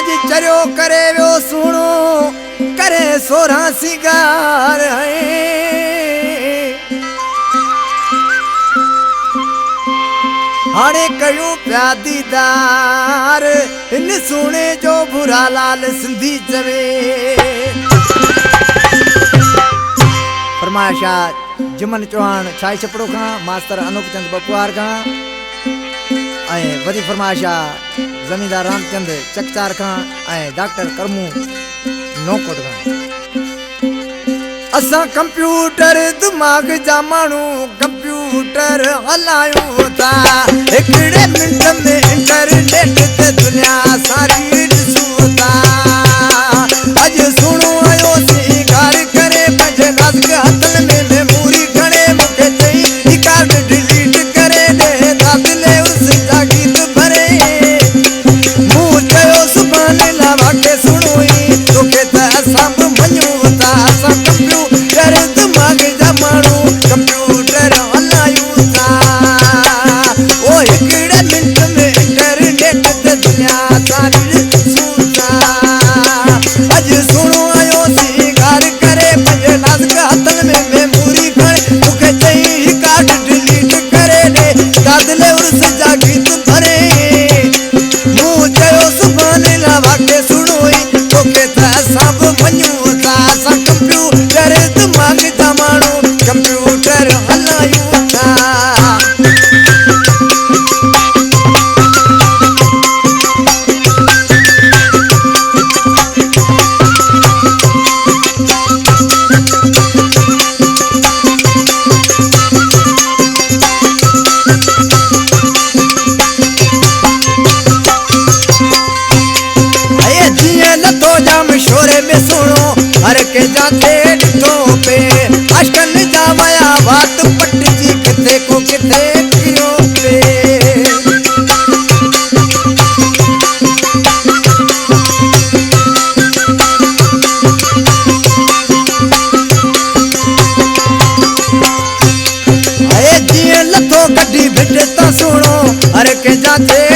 अज चरियो करे वो सुनो करे 16 सिंगार हाणे कयूं पिया दीदार इन सुने जो बुरा लाल सिंधी चवे फरमाइशा जुमन चौहान छाई छपड़ो खां मास्टर अनूप चंद बपुआर खां वरी फरमाइशा जमींदार रामचंद चकचार खां डॉक्टर करमू नौकोट खां असां कंप्यूटर दिमाग जा माण्हू कंप्यूटर हलायूं था हिकिड़े मिंट में इंटरनेट ते दुनिया सारी ॾिसूं था अॼु सुणो आयो सी ॻाल्हि करे पंहिंजे नाज़ुक हथनि में मेमोरी खणे मूंखे चई ही कार्ड डिलीट करे ॾे दादिले उर्स जा गीत भरे मूं चयो सुभाणे लावाके सुणो ई तोखे त असां बि मञूं था असां कंप्यूटर दिमाग़ जा माण्हू कंप्यूटर हलायूं था ओ हिकिड़े मिंट में इंटरनेट ते दुनिया सारी ॾिसूं था अॼु सुणो आयो सी ॻाल्हि करे पंहिंजे नाज़ुक हथनि में मेमोरी खणे मूंखे चई ही कार्ड डिलीट करे ॾे दादिले उर्स जा गीत भरे मूं चयो सुभाणे लावाके सुणो ई तोखे त असां बि मञूं था असां कंप्यूटर दिमाग़ जा माण्हू कंप्यूटर हलायूं था शोरे में सुनो हर के जाते ॾिठो पे अशकन जा वया बात पटजी किथे को किथे पियो पे जीअं लथो कढी भिट था सुणो हर के जाते